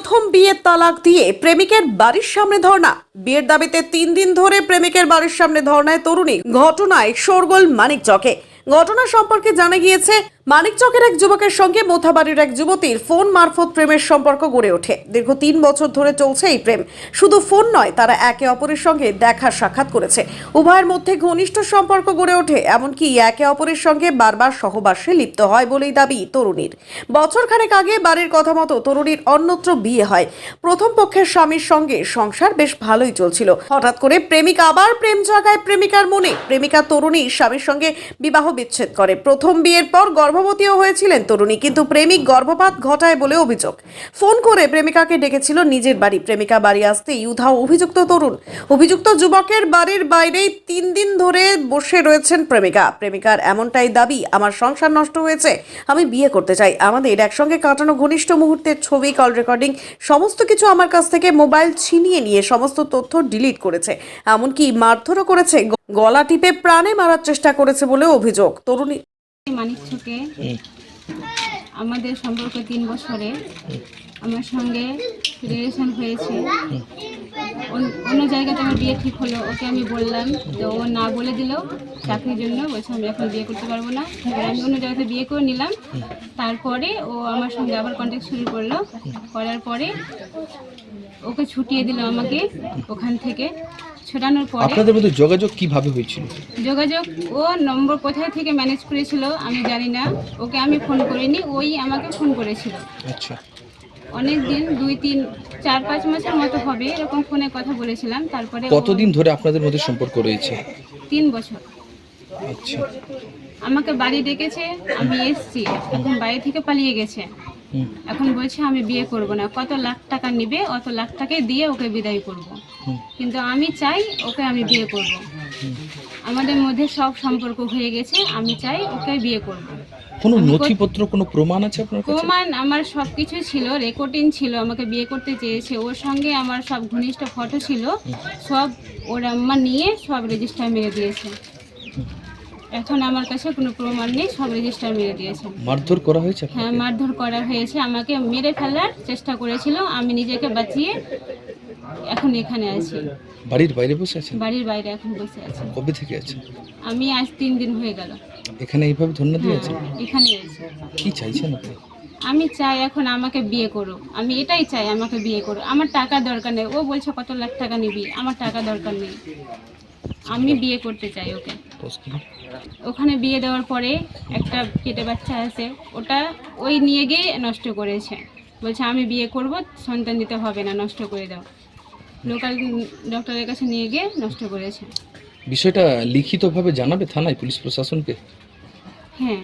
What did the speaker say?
প্রথম বিয়ের তালাক দিয়ে প্রেমিকের বাড়ির সামনে ধর্ণা। বিয়ের দাবিতে 3 দিন ধরে প্রেমিকের বাড়ির সামনে ধর্ণায় তরুণী। ঘটনায় শোরগোল মানিকচকে। ঘটনা সম্পর্কে জানা গিয়েছে, মানিকচকের এক যুবকের সঙ্গে মোথাবাড়ির এক যুবতীর ফোন মারফত প্রেমের সম্পর্ক গড়ে ওঠে। দীর্ঘ 3 বছর ধরে চলছে এই প্রেম। শুধু ফোন নয়, তারা একে অপরের সঙ্গে দেখা সাক্ষাৎ করেছে। উভয়ের মধ্যে ঘনিষ্ঠ সম্পর্ক গড়ে ওঠে, এমনকি একে অপরের সঙ্গে বারবার সহবাসে লিপ্ত হয় বলেই দাবি তরুণীর। বছরখানেক আগে বাড়ির কথা মতো তরুণীর অন্যত্র বিয়ে হয়। প্রথম পক্ষের স্বামীর সঙ্গে সংসার বেশ ভালোই চলছিল। হঠাৎ করে প্রেমিকা আবার প্রেম জাগায় প্রেমিকার মনে। প্রেমিকা তরুণী স্বামীর সঙ্গে বিবাহ বিচ্ছেদ করে। প্রথম বিয়ের পর গর্ভবতীও হয়েছিলেন তরুণী, কিন্তু প্রেমিক গর্ভপাত ঘটায় বলে অভিযোগ। ফোন করে প্রেমিকাকে ডেকেছিল নিজের বাড়ি। প্রেমিকা বাড়ি আসতেই উধাও অভিযুক্ত তরুণ। অভিযুক্ত যুবকের বাড়ির বাইরেই 3 দিন ধরে বসে রয়েছেন প্রেমিকা। প্রেমিকার এমনটাই দাবি, আমার সংসার নষ্ট হয়েছে, আমি বিয়ে করতে চাই। আমাদের একসঙ্গে কাটানো ঘনিষ্ঠ মুহূর্তের ছবি, কল রেকর্ডিং সমস্ত কিছু আমার কাছ থেকে মোবাইল ছিনিয়ে নিয়ে সমস্ত তথ্য ডিলিট করেছে। এমনকি মারধরও করেছে, গলা টিপে প্রাণে মারার চেষ্টা করেছে বলে অভিযোগ। তরুণী মানিকচকে আমাদের সম্পর্ক 3 বছরে আমার সঙ্গে রিলেশন হয়েছে। অন্য জায়গাতে আমার বিয়ে ঠিক হলো, ওকে আমি বললাম, তো ও না বলে দিল চাকরির জন্য। বলছে আমি এখন বিয়ে করতে পারবো না। এবার আমি অন্য জায়গাতে বিয়ে করে নিলাম। তারপরে ও আমার সঙ্গে আবার কন্ট্যাক্ট শুরু করলো। করার পরে ওকে ছুটিয়ে দিল আমাকে ওখান থেকে। ছোটানোর পরে আপনাদের মধ্যে যোগাযোগ কিভাবে হয়েছিল? যোগাযোগ ও নম্বর কোথায় থেকে ম্যানেজ করেছিল আমি জানি না। ওকে আমি ফোন করিনি, ওই আমাকে ফোন করেছিল। আচ্ছা, অনেক দিন, 2-3-4-5 মাসের মতো হবে এরকম ফোনে কথা বলেছিলাম। তারপরে কতদিন ধরে আপনাদের মধ্যে সম্পর্ক রয়েছে? 3 বছর। আচ্ছা, আমাকে বাড়ি ডেকেছে, আমি এসেছি। এখন বাড়ি থেকে পালিয়ে গেছে। এখন বলছে আমি বিয়ে করব না। কত লাখ টাকা নিবে, অত লাখ টাকায় দিয়ে ওকে বিদায় করব। কিন্তু আমি চাই ওকে আমি বিয়ে করব। আমাদের মধ্যে সব সম্পর্ক হয়ে গেছে, আমি চাই ওকে বিয়ে করব। কোনো নথিপত্র, কোনো প্রমাণ আছে আপনার কাছে? প্রমাণ আমার সব কিছু ছিল, রেকর্ডিং ছিল। আমাকে বিয়ে করতে চেয়েছে, ওর সঙ্গে আমার সব ঘনিষ্ঠ ফটো ছিল, সব ওর আম্মা নিয়ে সব রেজিস্টার মেরে দিয়েছে। এখন আমার কাছে কোনো প্রমাণ নেই, সব রেজিস্টার মেরে দিয়েছে। মারধর করা হয়েছে? হ্যাঁ, মারধর করা হয়েছে, আমাকে মেরে ফেলার চেষ্টা করেছিল। আমি নিজেকে বাঁচিয়ে এখন এখানে আছি। বাড়ির বাইরে বসে আছেন? বাড়ির বাইরে এখন বসে আছি। কবে থেকে আছেন? আমি আজ 3 দিন হয়ে গেল এখানে এইভাবে ধন্যবাদ দিয়েছেন? এখানে আছি। কি চাইছেন আপনি? আমি চাই এখন আমাকে বিয়ে করো। আমি এটাই চাই, আমাকে বিয়ে করো। আমার টাকা দরকার নেই। ও বলছে কত লাখ টাকা নিবি, আমার টাকা দরকার নেই। আমি বিয়ে করতে চাই ওকে। ওখানে বিয়ে দেওয়ার পরে একটা পেটে বাচ্চা আছে, ওটা ওই নিয়ে গিয়ে নষ্ট করেছে। বলছে আমি বিয়ে করব, সন্তান দিতে হবে না, নষ্ট করে দাও। লোকাল ডক্টরের কাছে নিয়ে গিয়ে নষ্ট করেছে। বিষয়টা লিখিতভাবে জানাবে থানায়, পুলিশ প্রশাসনকে? হ্যাঁ।